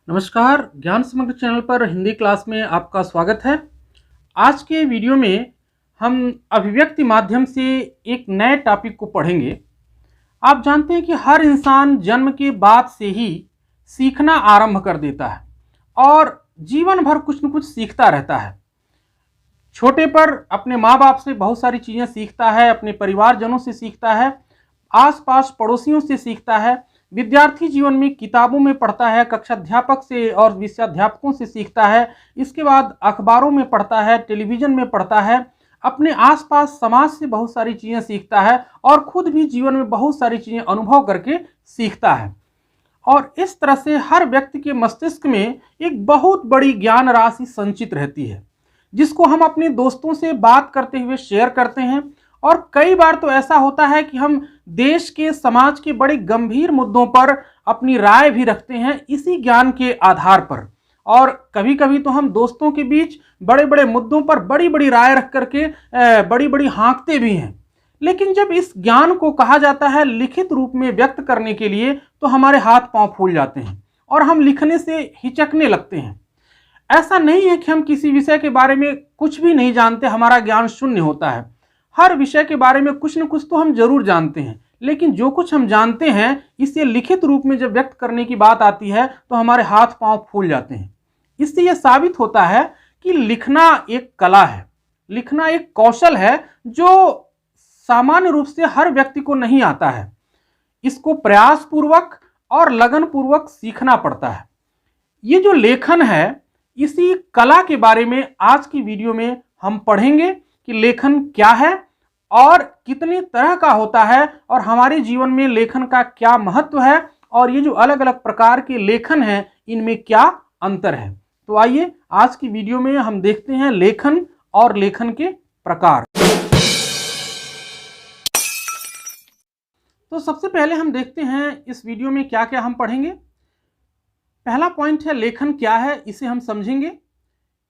नमस्कार, ज्ञान समग्र चैनल पर हिंदी क्लास में आपका स्वागत है। आज के वीडियो में हम अभिव्यक्ति माध्यम से एक नए टॉपिक को पढ़ेंगे। आप जानते हैं कि हर इंसान जन्म के बाद से ही सीखना आरंभ कर देता है और जीवन भर कुछ न कुछ सीखता रहता है। छोटे पर अपने माँ बाप से बहुत सारी चीज़ें सीखता है, अपने परिवारजनों से सीखता है, आसपास पड़ोसियों से सीखता है। विद्यार्थी जीवन में किताबों में पढ़ता है, कक्षाध्यापक से और विषयाध्यापकों से सीखता है। इसके बाद अखबारों में पढ़ता है, टेलीविज़न में पढ़ता है, अपने आसपास समाज से बहुत सारी चीज़ें सीखता है और खुद भी जीवन में बहुत सारी चीज़ें अनुभव करके सीखता है। और इस तरह से हर व्यक्ति के मस्तिष्क में एक बहुत बड़ी ज्ञान राशि संचित रहती है, जिसको हम अपने दोस्तों से बात करते हुए शेयर करते हैं। और कई बार तो ऐसा होता है कि हम देश के, समाज के बड़े गंभीर मुद्दों पर अपनी राय भी रखते हैं इसी ज्ञान के आधार पर। और कभी कभी तो हम दोस्तों के बीच बड़े बड़े मुद्दों पर बड़ी बड़ी राय रख करके बड़ी बड़ी हाँकते भी हैं। लेकिन जब इस ज्ञान को कहा जाता है लिखित रूप में व्यक्त करने के लिए, तो हमारे हाथ पांव फूल जाते हैं और हम लिखने से हिचकने लगते हैं। ऐसा नहीं है कि हम किसी विषय के बारे में कुछ भी नहीं जानते, हमारा ज्ञान शून्य होता है। हर विषय के बारे में कुछ न कुछ तो हम जरूर जानते हैं, लेकिन जो कुछ हम जानते हैं इसे लिखित रूप में जब व्यक्त करने की बात आती है तो हमारे हाथ पांव फूल जाते हैं। इससे यह साबित होता है कि लिखना एक कला है, लिखना एक कौशल है जो सामान्य रूप से हर व्यक्ति को नहीं आता है। इसको प्रयास पूर्वक और लगन पूर्वक सीखना पड़ता है। ये जो लेखन है, इसी कला के बारे में आज की वीडियो में हम पढ़ेंगे कि लेखन क्या है और कितने तरह का होता है और हमारे जीवन में लेखन का क्या महत्व है, और ये जो अलग अलग प्रकार के लेखन हैं इनमें क्या अंतर है। तो आइए आज की वीडियो में हम देखते हैं लेखन और लेखन के प्रकार। तो सबसे पहले हम देखते हैं इस वीडियो में क्या क्या हम पढ़ेंगे। पहला पॉइंट है लेखन क्या है, इसे हम समझेंगे।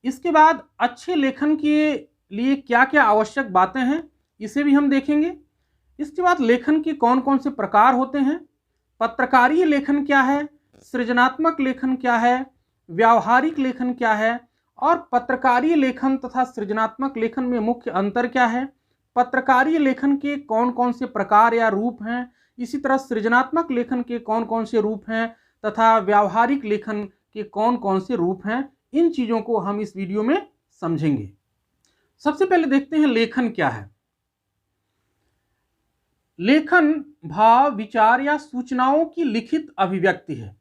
इसके बाद अच्छे लेखन के लिए क्या क्या आवश्यक बातें हैं, इसे भी हम देखेंगे। इसके बाद लेखन के कौन कौन से प्रकार होते हैं, पत्रकारीय लेखन क्या है, सृजनात्मक लेखन क्या है, व्यावहारिक लेखन क्या है, और पत्रकारीय लेखन तथा सृजनात्मक लेखन में मुख्य अंतर क्या है, पत्रकारीय लेखन के कौन कौन से प्रकार या रूप हैं, इसी तरह सृजनात्मक लेखन के कौन कौन से रूप हैं तथा व्यावहारिक लेखन के कौन कौन से रूप हैं। इन चीज़ों को हम इस वीडियो में समझेंगे। सबसे पहले देखते हैं लेखन क्या है। लेखन भाव, विचार या सूचनाओं की लिखित अभिव्यक्ति है।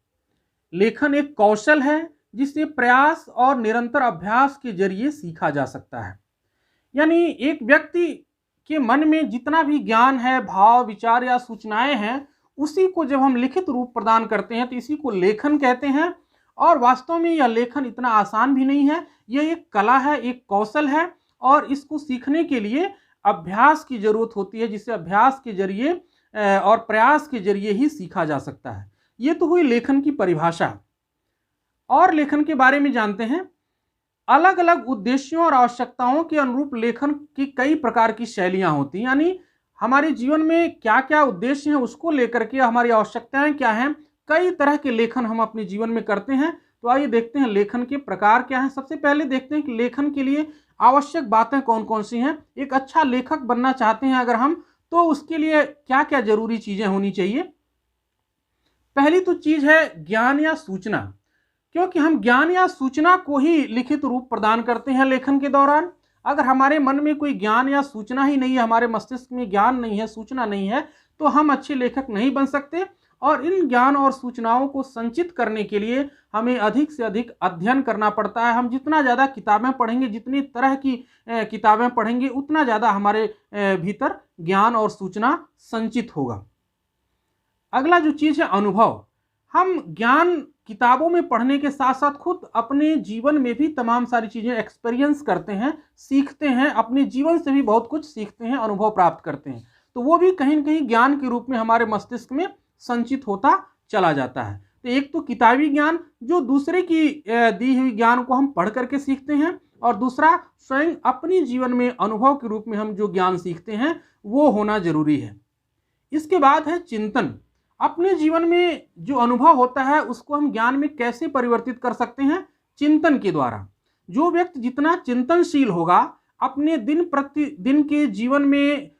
लेखन एक कौशल है जिसे प्रयास और निरंतर अभ्यास के जरिए सीखा जा सकता है। यानी एक व्यक्ति के मन में जितना भी ज्ञान है, भाव, विचार या सूचनाएं हैं, उसी को जब हम लिखित रूप प्रदान करते हैं तो इसी को लेखन कहते हैं। और वास्तव में यह लेखन इतना आसान भी नहीं है, यह एक कला है, एक कौशल है, और इसको सीखने के लिए अभ्यास की जरूरत होती है, जिसे अभ्यास के जरिए और प्रयास के जरिए ही सीखा जा सकता है। ये तो हुई लेखन की परिभाषा। और लेखन के बारे में जानते हैं। अलग अलग उद्देश्यों और आवश्यकताओं के अनुरूप लेखन की कई प्रकार की शैलियां होती हैं। यानी हमारे जीवन में क्या क्या उद्देश्य हैं उसको लेकर के हमारी आवश्यकताएं क्या हैं, कई तरह के लेखन हम अपने जीवन में करते हैं। तो आइए देखते हैं लेखन के प्रकार क्या हैं। सबसे पहले देखते हैं कि लेखन के लिए आवश्यक बातें कौन कौन सी हैं। एक अच्छा लेखक बनना चाहते हैं अगर हम, तो उसके लिए क्या क्या जरूरी चीजें होनी चाहिए। पहली तो चीज है ज्ञान या सूचना, क्योंकि हम ज्ञान या सूचना को ही लिखित रूप प्रदान करते हैं लेखन के दौरान। अगर हमारे मन में कोई ज्ञान या सूचना ही नहीं है, हमारे मस्तिष्क में ज्ञान नहीं है, सूचना नहीं है, तो हम अच्छे लेखक नहीं बन सकते। और इन ज्ञान और सूचनाओं को संचित करने के लिए हमें अधिक से अधिक अध्ययन करना पड़ता है। हम जितना ज़्यादा किताबें पढ़ेंगे, जितनी तरह की किताबें पढ़ेंगे, उतना ज़्यादा हमारे भीतर ज्ञान और सूचना संचित होगा। अगला जो चीज़ है अनुभव। हम ज्ञान किताबों में पढ़ने के साथ साथ खुद अपने जीवन में भी तमाम सारी चीज़ें एक्सपीरियंस करते हैं, सीखते हैं, अपने जीवन से भी बहुत कुछ सीखते हैं, अनुभव प्राप्त करते हैं। तो वो भी कहीं न कहीं ज्ञान के रूप में हमारे मस्तिष्क में संचित होता चला जाता है। तो एक तो किताबी ज्ञान जो दूसरे की दी हुई ज्ञान को हम पढ़ करके सीखते हैं, और दूसरा स्वयं अपनी जीवन में अनुभव के रूप में हम जो ज्ञान सीखते हैं वो होना जरूरी है। इसके बाद है चिंतन। अपने जीवन में जो अनुभव होता है उसको हम ज्ञान में कैसे परिवर्तित कर सकते हैं? चिंतन के द्वारा। जो व्यक्ति जितना चिंतनशील होगा, अपने दिन प्रतिदिन के जीवन में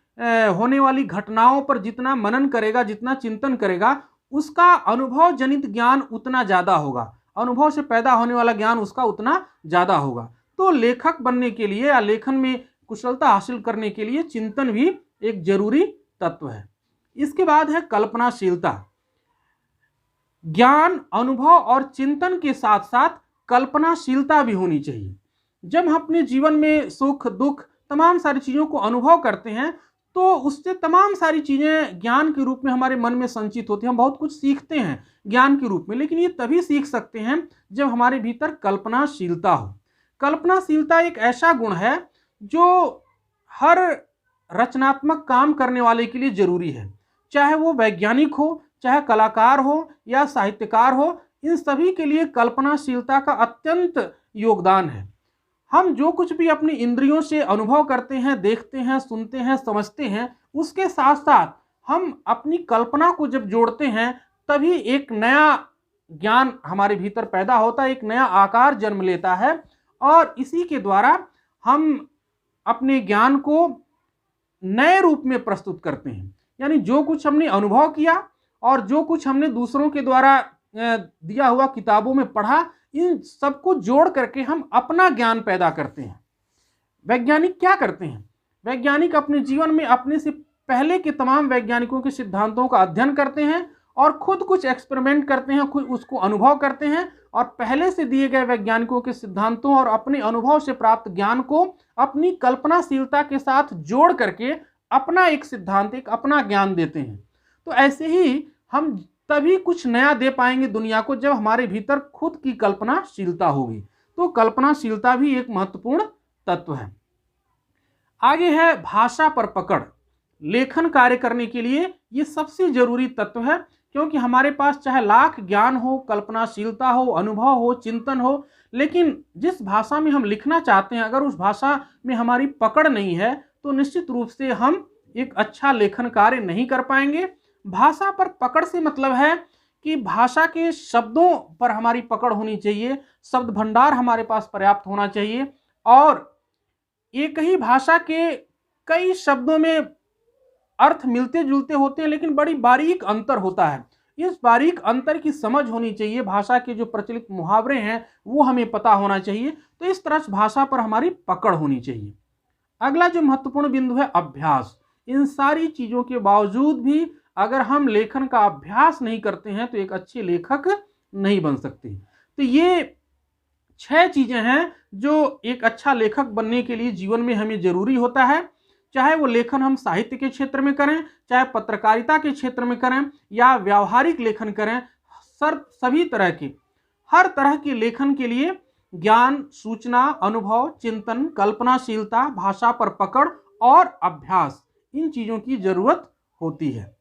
होने वाली घटनाओं पर जितना मनन करेगा, जितना चिंतन करेगा, उसका अनुभव जनित ज्ञान उतना ज़्यादा होगा, अनुभव से पैदा होने वाला ज्ञान उसका उतना ज़्यादा होगा। तो लेखक बनने के लिए या लेखन में कुशलता हासिल करने के लिए चिंतन भी एक जरूरी तत्व है। इसके बाद है कल्पनाशीलता। ज्ञान, अनुभव और चिंतन के साथ साथ कल्पनाशीलता भी होनी चाहिए। जब हम अपने जीवन में सुख दुख तमाम सारी चीज़ों को अनुभव करते हैं तो उससे तमाम सारी चीज़ें ज्ञान के रूप में हमारे मन में संचित होती हैं। हम बहुत कुछ सीखते हैं ज्ञान के रूप में, लेकिन ये तभी सीख सकते हैं जब हमारे भीतर कल्पनाशीलता हो। कल्पनाशीलता एक ऐसा गुण है जो हर रचनात्मक काम करने वाले के लिए जरूरी है, चाहे वो वैज्ञानिक हो, चाहे कलाकार हो या साहित्यकार हो, इन सभी के लिए कल्पनाशीलता का अत्यंत योगदान है। हम जो कुछ भी अपनी इंद्रियों से अनुभव करते हैं, देखते हैं, सुनते हैं, समझते हैं, उसके साथ साथ हम अपनी कल्पना को जब जोड़ते हैं तभी एक नया ज्ञान हमारे भीतर पैदा होता है, एक नया आकार जन्म लेता है और इसी के द्वारा हम अपने ज्ञान को नए रूप में प्रस्तुत करते हैं। यानी जो कुछ हमने अनुभव किया और जो कुछ हमने दूसरों के द्वारा दिया हुआ किताबों में पढ़ा, इन सबको जोड़ करके हम अपना ज्ञान पैदा करते हैं। वैज्ञानिक क्या करते हैं? वैज्ञानिक अपने जीवन में अपने से पहले के तमाम वैज्ञानिकों के सिद्धांतों का अध्ययन करते हैं और खुद कुछ एक्सपेरिमेंट करते हैं, खुद उसको अनुभव करते हैं और पहले से दिए गए वैज्ञानिकों के सिद्धांतों और अपने अनुभव से प्राप्त ज्ञान को अपनी कल्पनाशीलता के साथ जोड़ करके अपना एक सिद्धांत, एक अपना ज्ञान देते हैं। तो ऐसे ही हम तभी कुछ नया दे पाएंगे दुनिया को जब हमारे भीतर खुद की कल्पनाशीलता होगी। तो कल्पनाशीलता भी एक महत्वपूर्ण तत्व है। आगे है भाषा पर पकड़। लेखन कार्य करने के लिए ये सबसे जरूरी तत्व है, क्योंकि हमारे पास चाहे लाख ज्ञान हो, कल्पनाशीलता हो, अनुभव हो, चिंतन हो, लेकिन जिस भाषा में हम लिखना चाहते हैं अगर उस भाषा में हमारी पकड़ नहीं है तो निश्चित रूप से हम एक अच्छा लेखन कार्य नहीं कर पाएंगे। भाषा पर पकड़ से मतलब है कि भाषा के शब्दों पर हमारी पकड़ होनी चाहिए, शब्द भंडार हमारे पास पर्याप्त होना चाहिए और एक ही भाषा के कई शब्दों में अर्थ मिलते जुलते होते हैं लेकिन बड़ी बारीक अंतर होता है। इस बारीक अंतर की समझ होनी चाहिए, भाषा के जो प्रचलित मुहावरे हैं वो हमें पता होना चाहिए। तो इस तरह से भाषा पर हमारी पकड़ होनी चाहिए। अगला जो महत्वपूर्ण बिंदु है अभ्यास। इन सारी चीज़ों के बावजूद भी अगर हम लेखन का अभ्यास नहीं करते हैं तो एक अच्छे लेखक नहीं बन सकते। तो ये 6 चीज़ें हैं जो एक अच्छा लेखक बनने के लिए जीवन में हमें जरूरी होता है। चाहे वो लेखन हम साहित्य के क्षेत्र में करें, चाहे पत्रकारिता के क्षेत्र में करें या व्यावहारिक लेखन करें, सभी तरह के हर तरह के लेखन के लिए ज्ञान, सूचना, अनुभव, चिंतन, कल्पनाशीलता, भाषा पर पकड़ और अभ्यास, इन चीज़ों की जरूरत होती है।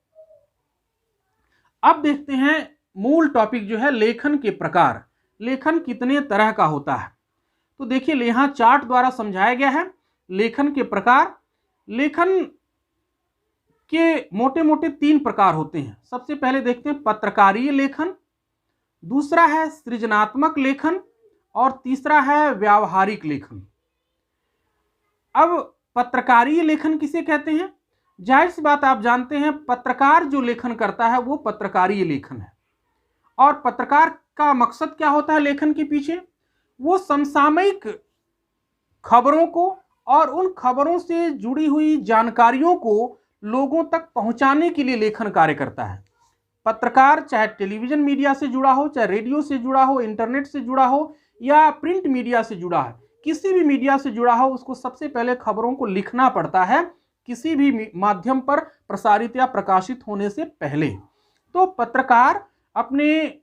अब देखते हैं मूल टॉपिक जो है लेखन के प्रकार। लेखन कितने तरह का होता है? तो देखिए यहाँ चार्ट द्वारा समझाया गया है लेखन के प्रकार। लेखन के मोटे मोटे 3 प्रकार होते हैं। सबसे पहले देखते हैं पत्रकारीय लेखन, दूसरा है सृजनात्मक लेखन और तीसरा है व्यावहारिक लेखन। अब पत्रकारीय लेखन किसे कहते हैं? जाहिर सी बात आप जानते हैं पत्रकार जो लेखन करता है वो पत्रकारीय लेखन है। और पत्रकार का मकसद क्या होता है लेखन के पीछे? वो समसामयिक खबरों को और उन खबरों से जुड़ी हुई जानकारियों को लोगों तक पहुंचाने के लिए लेखन कार्य करता है। पत्रकार चाहे टेलीविजन मीडिया से जुड़ा हो, चाहे रेडियो से जुड़ा हो, इंटरनेट से जुड़ा हो या प्रिंट मीडिया से जुड़ा है, किसी भी मीडिया से जुड़ा हो, उसको सबसे पहले खबरों को लिखना पड़ता है किसी भी माध्यम पर प्रसारित या प्रकाशित होने से पहले। तो पत्रकार अपने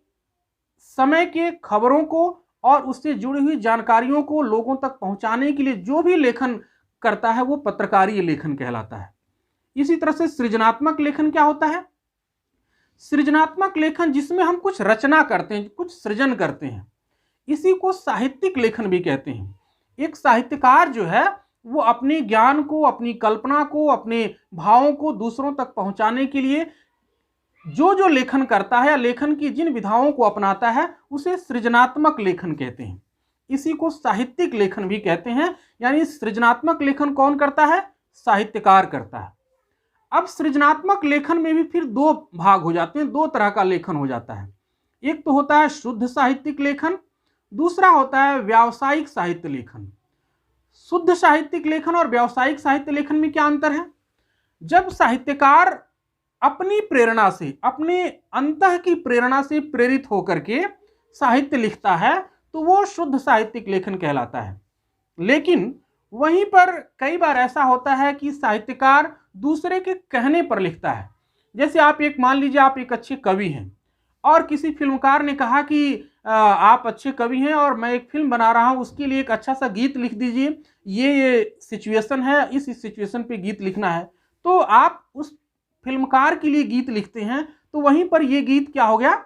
समय के खबरों को और उससे जुड़ी हुई जानकारियों को लोगों तक पहुंचाने के लिए जो भी लेखन करता है वो पत्रकारीय लेखन कहलाता है। इसी तरह से सृजनात्मक लेखन क्या होता है? सृजनात्मक लेखन जिसमें हम कुछ रचना करते हैं, कुछ सृजन करते हैं, इसी को साहित्यिक लेखन भी कहते हैं। एक साहित्यकार जो है वो अपने ज्ञान को, अपनी कल्पना को, अपने भावों को दूसरों तक पहुंचाने के लिए जो जो लेखन करता है या लेखन की जिन विधाओं को अपनाता है उसे सृजनात्मक लेखन कहते हैं। इसी को साहित्यिक लेखन भी कहते हैं। यानी सृजनात्मक लेखन कौन करता है? साहित्यकार करता है। अब सृजनात्मक लेखन में भी फिर दो भाग हो जाते हैं, दो तरह का लेखन हो जाता है। एक तो होता है शुद्ध साहित्यिक लेखन, दूसरा होता है व्यावसायिक साहित्य लेखन। शुद्ध साहित्यिक लेखन और व्यावसायिक साहित्य लेखन में क्या अंतर है? जब साहित्यकार अपनी प्रेरणा से, अपने अंतः की प्रेरणा से प्रेरित होकर के साहित्य लिखता है तो वो शुद्ध साहित्यिक लेखन कहलाता है। लेकिन वहीं पर कई बार ऐसा होता है कि साहित्यकार दूसरे के कहने पर लिखता है। जैसे आप एक मान लीजिए आप एक अच्छे कवि हैं और किसी फिल्मकार ने कहा कि आप अच्छे कवि हैं और मैं एक फिल्म बना रहा हूं, उसके लिए एक अच्छा सा गीत लिख दीजिए, ये सिचुएशन है, इस सिचुएशन पे गीत लिखना है। तो आप उस फिल्मकार के लिए गीत लिखते हैं, तो वहीं पर यह गीत क्या हो गया?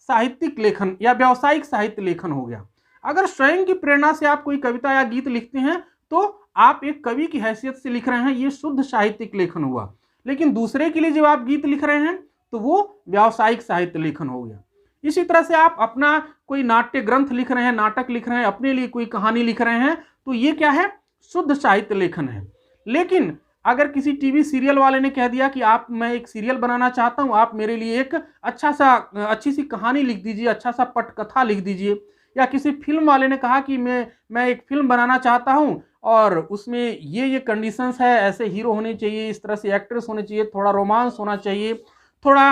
साहित्यिक लेखन या व्यावसायिक साहित्य लेखन हो गया। अगर स्वयं की प्रेरणा से आप कोई कविता या गीत लिखते हैं तो आप एक कवि की हैसियत से लिख रहे हैं, ये शुद्ध साहित्यिक लेखन हुआ। लेकिन दूसरे के लिए जब आप गीत लिख रहे हैं तो वो व्यावसायिक साहित्य लेखन हो गया। इसी तरह से आप अपना कोई नाट्य ग्रंथ लिख रहे हैं, नाटक लिख रहे हैं, अपने लिए कोई कहानी लिख रहे हैं, तो ये क्या है? शुद्ध साहित्य लेखन है। लेकिन अगर किसी टीवी सीरियल वाले ने कह दिया कि मैं एक सीरियल बनाना चाहता हूं, आप मेरे लिए एक अच्छी सी कहानी लिख दीजिए, अच्छा सा पटकथा लिख दीजिए, या किसी फिल्म वाले ने कहा कि मैं एक फिल्म बनाना चाहता हूं और उसमें ये कंडीशंस है, ऐसे हीरो होने चाहिए, इस तरह से एक्ट्रेस होने चाहिए, थोड़ा रोमांस होना चाहिए, थोड़ा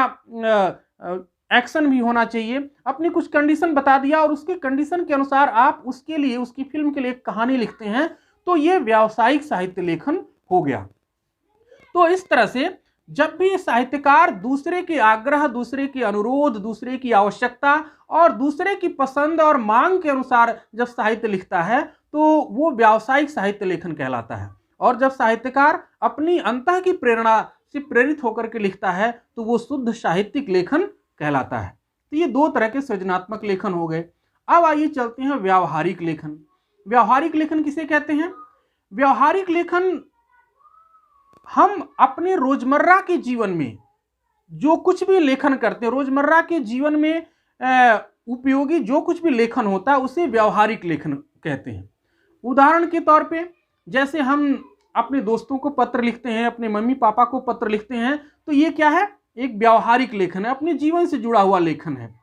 एक्शन भी होना चाहिए, अपनी कुछ कंडीशन बता दिया और उसके कंडीशन के अनुसार आप उसके लिए, उसकी फिल्म के लिए एक कहानी लिखते हैं, तो ये व्यावसायिक साहित्य लेखन हो गया। तो इस तरह से जब भी साहित्यकार दूसरे के आग्रह, दूसरे के अनुरोध, दूसरे की आवश्यकता और दूसरे की पसंद और मांग के अनुसार जब साहित्य लिखता है तो वो व्यावसायिक साहित्य लेखन कहलाता है। और जब साहित्यकार अपनी अंतः की प्रेरणा से प्रेरित होकर के लिखता है तो वो शुद्ध साहित्यिक लेखन कहलाता है। तो ये दो तरह के सृजनात्मक लेखन हो गए। अब आइए चलते हैं व्यावहारिक लेखन। व्यावहारिक लेखन किसे कहते हैं? व्यावहारिक लेखन हम अपने रोजमर्रा के जीवन में जो कुछ भी लेखन करते हैं, रोजमर्रा के जीवन में उपयोगी जो कुछ भी लेखन होता है उसे व्यावहारिक लेखन कहते हैं। उदाहरण के तौर पे जैसे हम अपने दोस्तों को पत्र लिखते हैं, अपने मम्मी पापा को पत्र लिखते हैं, तो ये क्या है? एक व्यावहारिक लेखन है, अपने जीवन से जुड़ा हुआ लेखन है।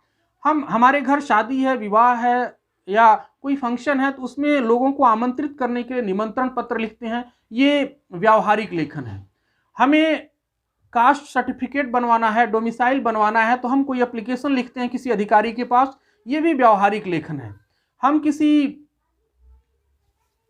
हमारे घर शादी है, विवाह है या कोई फंक्शन है तो उसमें लोगों को आमंत्रित करने के लिए निमंत्रण पत्र लिखते हैं, ये व्यावहारिक लेखन है। हमें कास्ट सर्टिफिकेट बनवाना है, डोमिसाइल बनवाना है, तो हम कोई एप्लीकेशन लिखते हैं किसी अधिकारी के पास, ये भी व्यावहारिक लेखन है। हम किसी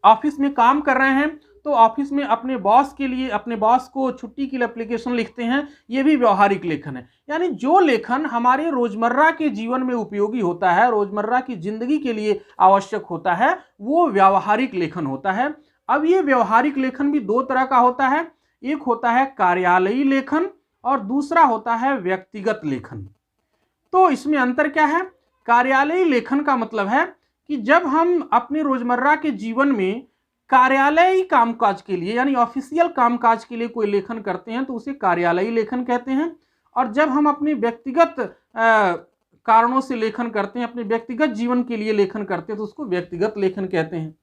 ऑफिस में काम कर रहे हैं तो ऑफिस में अपने बॉस के लिए, अपने बॉस को छुट्टी के लिए एप्लीकेशन लिखते हैं, ये भी व्यावहारिक लेखन है। यानी जो लेखन हमारे रोजमर्रा के जीवन में उपयोगी होता है, रोजमर्रा की जिंदगी के लिए आवश्यक होता है, वो व्यावहारिक लेखन होता है। अब ये व्यावहारिक लेखन भी दो तरह का होता है, एक होता है कार्यालयी लेखन और दूसरा होता है व्यक्तिगत लेखन। तो इसमें अंतर क्या है? कार्यालयी लेखन का मतलब है कि जब हम अपने रोजमर्रा के जीवन में कार्यालयी कामकाज के लिए यानी ऑफिशियल कामकाज के लिए कोई लेखन करते हैं तो उसे कार्यालयी लेखन कहते हैं। और जब हम अपने व्यक्तिगत कारणों से लेखन करते हैं, अपने व्यक्तिगत जीवन के लिए लेखन करते हैं तो उसको व्यक्तिगत लेखन कहते हैं।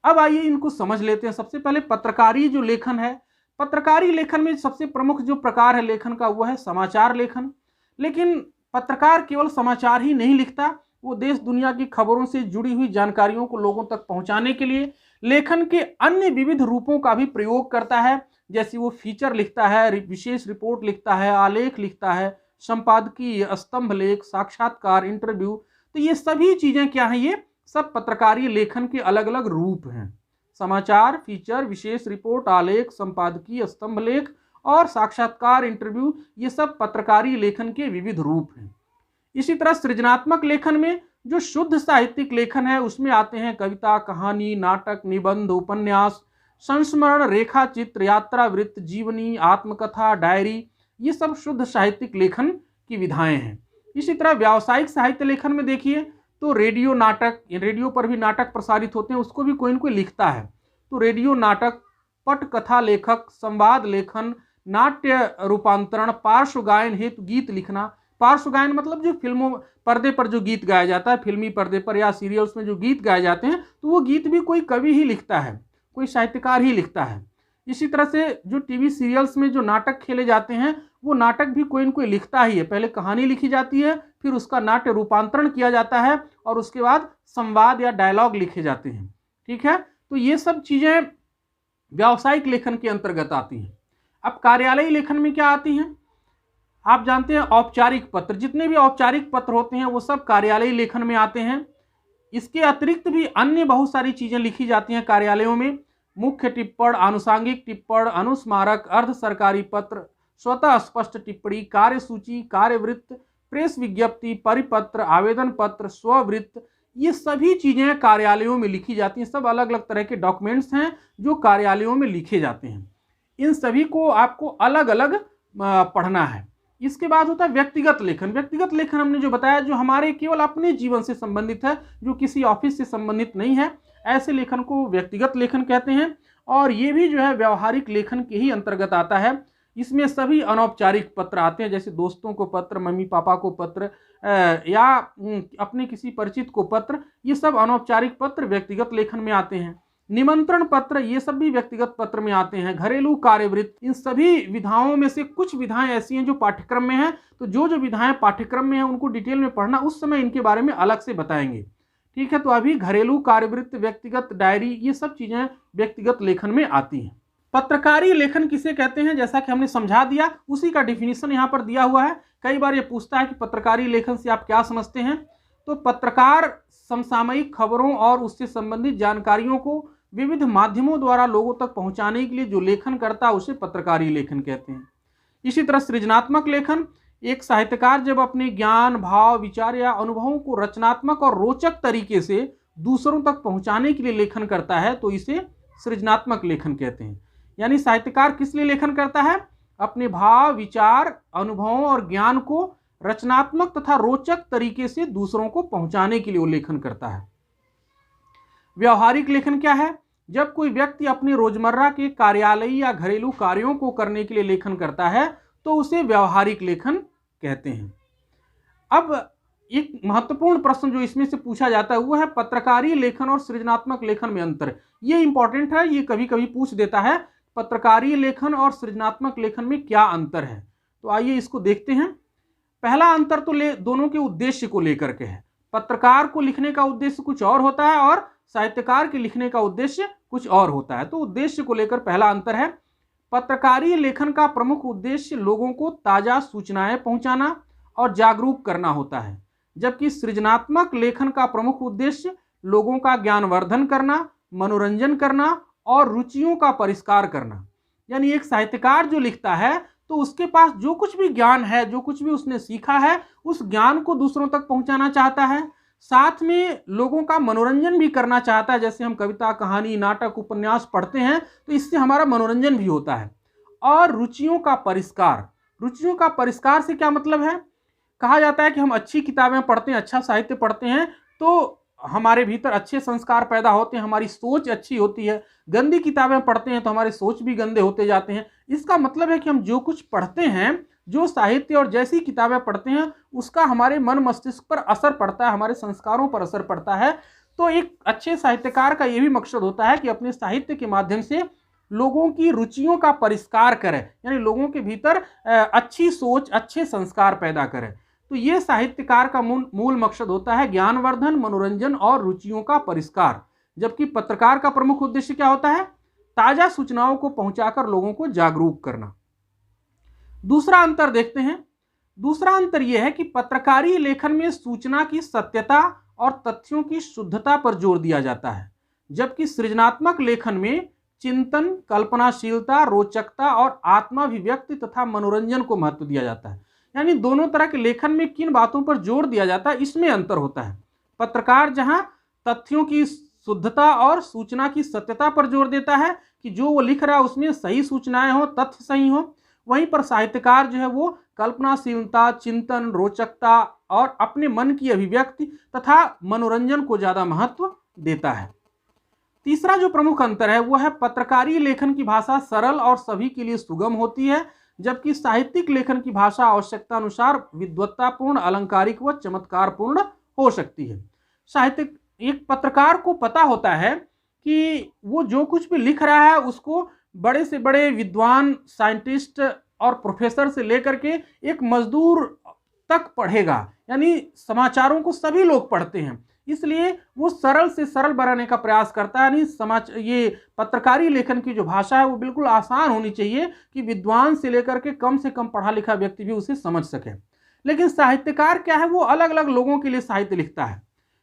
अब आइए इनको समझ लेते हैं। सबसे पहले पत्रकारी जो लेखन है, पत्रकारी लेखन में सबसे प्रमुख जो प्रकार है लेखन का वो है समाचार लेखन। लेकिन पत्रकार केवल समाचार ही नहीं लिखता, वो देश दुनिया की खबरों से जुड़ी हुई जानकारियों को लोगों तक पहुंचाने के लिए लेखन के अन्य विविध रूपों का भी प्रयोग करता है। जैसे वो फीचर लिखता है, विशेष रिपोर्ट लिखता है, आलेख लिखता है, संपादकीय, स्तंभ लेख, साक्षात्कार, इंटरव्यू। तो ये सभी चीजें क्या हैं? ये सब पत्रकारीय लेखन के अलग अलग रूप हैं। समाचार, फीचर, विशेष रिपोर्ट, आलेख, संपादकीय, स्तंभ लेख और साक्षात्कार, इंटरव्यू, ये सब पत्रकारीय लेखन के विविध रूप हैं। इसी तरह सृजनात्मक लेखन में जो शुद्ध साहित्यिक लेखन है उसमें आते हैं कविता, कहानी, नाटक, निबंध, उपन्यास, संस्मरण, रेखा चित्र, यात्रा वृत्त, जीवनी, आत्मकथा, डायरी, ये सब शुद्ध साहित्यिक लेखन की विधाएं हैं। इसी तरह व्यावसायिक साहित्य लेखन में देखिए तो रेडियो नाटक, रेडियो पर भी नाटक प्रसारित होते हैं, उसको भी कोई न कोई लिखता है। तो रेडियो नाटक, पटकथा लेखक, संवाद लेखन, नाट्य रूपांतरण, पार्श्व गायन हेतु गीत लिखना। पार्श्व गायन मतलब जो फिल्मों पर्दे पर जो गीत गाया जाता है, फिल्मी पर्दे पर या सीरियल्स में जो गीत गाए जाते हैं, तो वो गीत भी कोई कवि ही लिखता है, कोई साहित्यकार ही लिखता है। इसी तरह से जो टीवी सीरियल्स में जो नाटक खेले जाते हैं, वो नाटक भी कोई न कोई लिखता ही है। पहले कहानी लिखी जाती है, फिर उसका नाट्य रूपांतरण किया जाता है और उसके बाद संवाद या डायलॉग लिखे जाते हैं। ठीक है, तो ये सब चीजें व्यावसायिक लेखन के अंतर्गत आती हैं। अब कार्यालयी लेखन में क्या आती हैं? आप जानते हैं औपचारिक पत्र, जितने भी औपचारिक पत्र होते हैं वो सब कार्यालयी लेखन में आते हैं। इसके अतिरिक्त भी अन्य बहुत सारी चीजें लिखी जाती हैं कार्यालयों में। मुख्य टिप्पण, आनुषांगिक टिप्पण, अनुस्मारक, अर्ध सरकारी पत्र, स्वतः स्पष्ट टिप्पणी, कार्यसूची, कार्यवृत्त, प्रेस विज्ञप्ति, परिपत्र, आवेदन पत्र, स्ववृत्त, ये सभी चीजें कार्यालयों में लिखी जाती हैं। सब अलग अलग तरह के डॉक्यूमेंट्स हैं जो कार्यालयों में लिखे जाते हैं। इन सभी को आपको अलग अलग पढ़ना है। इसके बाद होता है व्यक्तिगत लेखन। व्यक्तिगत लेखन हमने जो बताया, जो हमारे केवल अपने जीवन से संबंधित है, जो किसी ऑफिस से संबंधित नहीं है, ऐसे लेखन को व्यक्तिगत लेखन कहते हैं। और ये भी जो है व्यवहारिक लेखन के ही अंतर्गत आता है। इसमें सभी अनौपचारिक पत्र आते हैं, जैसे दोस्तों को पत्र, मम्मी पापा को पत्र, या अपने किसी परिचित को पत्र, ये सब अनौपचारिक पत्र व्यक्तिगत लेखन में आते हैं। निमंत्रण पत्र, ये सब भी व्यक्तिगत पत्र में आते हैं। घरेलू कार्यवृत्त, इन सभी विधाओं में से कुछ विधाएं ऐसी हैं जो पाठ्यक्रम में हैं, तो जो जो विधाएं पाठ्यक्रम में हैं उनको डिटेल में पढ़ना, उस समय इनके बारे में अलग से बताएंगे। ठीक है, तो अभी घरेलू कार्यवृत्त, व्यक्तिगत डायरी, ये सब चीजें व्यक्तिगत लेखन में आती हैं। पत्रकारी लेखन किसे कहते हैं, जैसा कि हमने समझा दिया, उसी का डिफिनीशन यहाँ पर दिया हुआ है। कई बार ये पूछता है कि पत्रकारी लेखन से आप क्या समझते हैं। तो पत्रकार समसामयिक खबरों और उससे संबंधित जानकारियों को विविध माध्यमों द्वारा लोगों तक पहुंचाने के लिए जो लेखन करता है उसे पत्रकारी लेखन कहते हैं। इसी तरह सृजनात्मक लेखन, एक साहित्यकार जब अपने ज्ञान, भाव, विचार या अनुभवों को रचनात्मक और रोचक तरीके से दूसरों तक पहुंचाने के लिए लेखन करता है, तो इसे सृजनात्मक लेखन कहते हैं। यानी साहित्यकार किस लिए लेखन करता है? अपने भाव, विचार, अनुभवों और ज्ञान को रचनात्मक तथा रोचक तरीके से दूसरों को पहुंचाने के लिए वो लेखन करता है। व्यवहारिक लेखन क्या है? जब कोई व्यक्ति अपने रोजमर्रा के कार्यालयी या घरेलू कार्यों को करने के लिए लेखन करता है तो उसे व्यवहारिक लेखन कहते हैं। अब एक महत्वपूर्ण प्रश्न जो इसमें से पूछा जाता है वो है पत्रकारी लेखन और सृजनात्मक लेखन में अंतर। ये इंपॉर्टेंट है, ये कभी कभी पूछ देता है, पत्रकारी लेखन और सृजनात्मक लेखन में क्या अंतर है। तो आइए इसको देखते हैं। पहला अंतर तो दोनों के उद्देश्य को लेकर के है। पत्रकार को लिखने का उद्देश्य कुछ और होता है और साहित्यकार के लिखने का उद्देश्य कुछ और होता है। तो उद्देश्य को लेकर पहला अंतर है। पत्रकारी लेखन का प्रमुख उद्देश्य लोगों को ताजा सूचनाएं पहुंचाना और जागरूक करना होता है, जबकि सृजनात्मक लेखन का प्रमुख उद्देश्य लोगों का ज्ञानवर्धन करना, मनोरंजन करना और रुचियों का परिष्कार करना। यानी एक साहित्यकार जो लिखता है तो उसके पास जो कुछ भी ज्ञान है, जो कुछ भी उसने सीखा है, उस ज्ञान को दूसरों तक पहुंचाना चाहता है, साथ में लोगों का मनोरंजन भी करना चाहता है। जैसे हम कविता, कहानी, नाटक, उपन्यास पढ़ते हैं तो इससे हमारा मनोरंजन भी होता है। और रुचियों का परिष्कार, रुचियों का परिष्कार से क्या मतलब है? कहा जाता है कि हम अच्छी किताबें पढ़ते हैं, अच्छा साहित्य पढ़ते हैं तो हमारे भीतर अच्छे संस्कार पैदा होते हैं, हमारी सोच अच्छी होती है। गंदी किताबें पढ़ते हैं तो हमारे सोच भी गंदे होते जाते हैं। इसका मतलब है कि हम जो कुछ पढ़ते हैं, जो साहित्य और जैसी किताबें पढ़ते हैं, उसका हमारे मन मस्तिष्क पर असर पड़ता है, हमारे संस्कारों पर असर पड़ता है। तो एक अच्छे साहित्यकार का ये भी मकसद होता है कि अपने साहित्य के माध्यम से लोगों की रुचियों का परिष्कार करे, यानी लोगों के भीतर अच्छी सोच, अच्छे संस्कार पैदा करे। तो ये साहित्यकार का मूल मकसद होता है ज्ञानवर्धन, मनोरंजन और रुचियों का परिष्कार। जबकि पत्रकार का प्रमुख उद्देश्य क्या होता है? ताजा सूचनाओं को पहुंचाकर लोगों को जागरूक करना। दूसरा अंतर देखते हैं। दूसरा अंतर यह है कि पत्रकारी लेखन में सूचना की सत्यता और तथ्यों की शुद्धता पर जोर दिया जाता है, जबकि सृजनात्मक लेखन में चिंतन, कल्पनाशीलता, रोचकता और आत्माभिव्यक्ति तथा मनोरंजन को महत्व दिया जाता है। यानी दोनों तरह के लेखन में किन बातों पर जोर दिया जाता है, इसमें अंतर होता है। पत्रकार जहां तथ्यों की शुद्धता और सूचना की सत्यता पर जोर देता है कि जो वो लिख रहा है उसमें सही सूचनाएं हो, तथ्य सही हो, वहीं पर साहित्यकार जो है वो कल्पनाशीलता, चिंतन, रोचकता और अपने मन की अभिव्यक्ति तथा मनोरंजन को ज्यादा महत्व देता है। तीसरा जो प्रमुख अंतर है वो है पत्रकारीय लेखन की भाषा सरल और सभी के लिए सुगम होती है, जबकि साहित्यिक लेखन की भाषा आवश्यकता अनुसार विद्वत्तापूर्ण, अलंकारिक व चमत्कारपूर्ण हो सकती है। साहित्यिक एक पत्रकार को पता होता है कि वो जो कुछ भी लिख रहा है उसको बड़े से बड़े विद्वान, साइंटिस्ट और प्रोफेसर से लेकर के एक मजदूर तक पढ़ेगा, यानी समाचारों को सभी लोग पढ़ते हैं, इसलिए वो सरल से सरल बनाने का प्रयास करता है। यानी ये पत्रकारी लेखन की जो भाषा है वो बिल्कुल आसान होनी चाहिए कि विद्वान से लेकर के कम से कम पढ़ा लिखा व्यक्ति भी उसे समझ सके। लेकिन साहित्यकार क्या है, वो अलग अलग लोगों के लिए साहित्य लिखता है।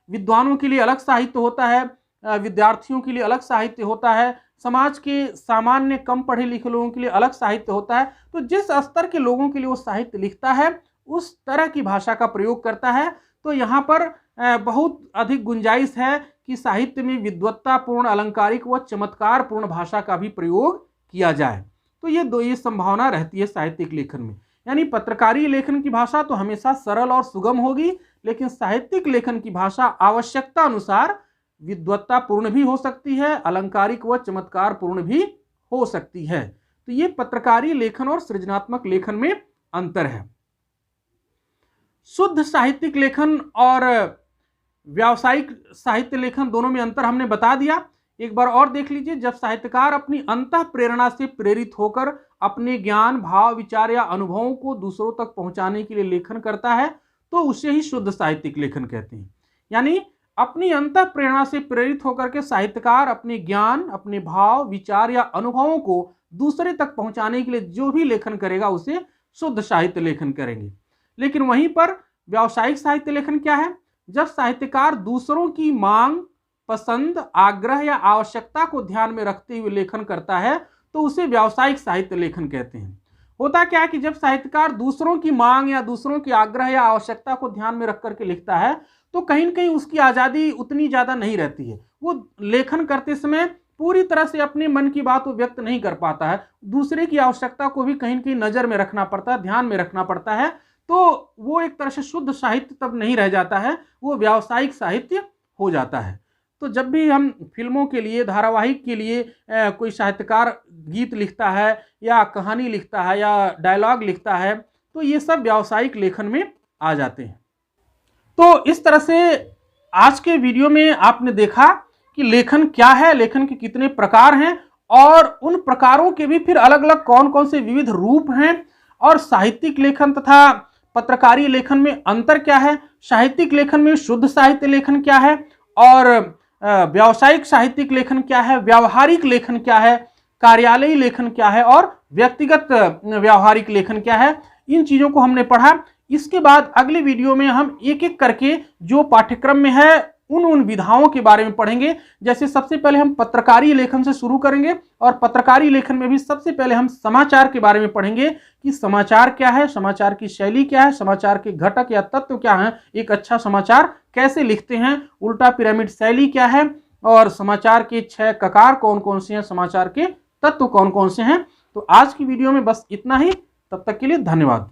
विद्वानों के लिए अलग साहित्य होता है, विद्यार्थियों के लिए अलग साहित्य होता है, समाज के सामान्य कम पढ़े लिखे लोगों के लिए अलग साहित्य होता है। तो जिस स्तर के लोगों के लिए वो साहित्य लिखता है उस तरह की भाषा का प्रयोग करता है। तो यहाँ पर बहुत अधिक गुंजाइश है कि साहित्य में विद्वत्तापूर्ण, अलंकारिक व चमत्कारपूर्ण भाषा का भी प्रयोग किया जाए। तो ये संभावना रहती है साहित्यिक लेखन में। यानी पत्रकारी लेखन की भाषा तो हमेशा सरल और सुगम होगी, लेकिन साहित्यिक लेखन की भाषा आवश्यकता अनुसार विद्वत्तापूर्ण भी हो सकती है, अलंकारिक व चमत्कारपूर्ण भी हो सकती है। तो ये पत्रकारी लेखन और सृजनात्मक लेखन में अंतर है। शुद्ध साहित्यिक लेखन और व्यावसायिक साहित्य लेखन दोनों में अंतर हमने बता दिया। एक बार और देख लीजिए, जब साहित्यकार अपनी अंतः प्रेरणा से प्रेरित होकर अपने ज्ञान, भाव, विचार या अनुभवों को दूसरों तक पहुंचाने के लिए लेखन करता है तो उसे ही शुद्ध साहित्यिक लेखन कहते हैं। यानी अपनी अंतः प्रेरणा से प्रेरित होकर के साहित्यकार अपने ज्ञान, अपने भाव, विचार या अनुभवों को दूसरे तक पहुंचाने के लिए जो भी लेखन करेगा उसे शुद्ध साहित्य लेखन करेंगे। लेकिन वहीं पर व्यावसायिक साहित्य लेखन क्या है, जब साहित्यकार दूसरों की मांग, पसंद, आग्रह या आवश्यकता को ध्यान में रखते हुए लेखन करता है तो उसे व्यावसायिक साहित्य लेखन कहते हैं। होता क्या है कि जब साहित्यकार दूसरों की मांग या दूसरों की आग्रह या आवश्यकता को ध्यान में रख करके लिखता है तो कहीं न कहीं उसकी आज़ादी उतनी ज़्यादा नहीं रहती है। वो लेखन करते समय पूरी तरह से अपने मन की बात को व्यक्त नहीं कर पाता है, दूसरे की आवश्यकता को भी कहीं न कहीं नज़र में रखना पड़ता है, ध्यान में रखना पड़ता है। तो वो एक तरह से शुद्ध साहित्य तब नहीं रह जाता है, वो व्यावसायिक साहित्य हो जाता है। तो जब भी हम फिल्मों के लिए, धारावाहिक के लिए कोई साहित्यकार गीत लिखता है या कहानी लिखता है या डायलॉग लिखता है तो ये सब व्यावसायिक लेखन में आ जाते हैं। तो इस तरह से आज के वीडियो में आपने देखा कि लेखन क्या है, लेखन के कितने प्रकार हैं और उन प्रकारों के भी फिर अलग अलग कौन कौन से विविध रूप हैं, और साहित्यिक लेखन तथा पत्रकारी लेखन में अंतर क्या है, साहित्यिक लेखन में शुद्ध साहित्य लेखन क्या है और व्यावसायिक साहित्यिक लेखन क्या है, व्यावहारिक लेखन क्या है, कार्यालयी लेखन क्या है और व्यक्तिगत व्यावहारिक लेखन क्या है। इन चीज़ों को हमने पढ़ा। इसके बाद अगले वीडियो में हम एक एक करके जो पाठ्यक्रम में है उन विधाओं के बारे में पढ़ेंगे। जैसे सबसे पहले हम पत्रकारी लेखन से शुरू करेंगे और पत्रकारी लेखन में भी सबसे पहले हम समाचार के बारे में पढ़ेंगे कि समाचार क्या है, समाचार की शैली क्या है, समाचार के घटक या तत्व क्या हैं, एक अच्छा समाचार कैसे लिखते हैं, उल्टा पिरामिड शैली क्या है और समाचार के 6 ककार कौन कौन से हैं, समाचार के तत्व कौन कौन से हैं। तो आज की वीडियो में बस इतना ही। तब तक के लिए धन्यवाद।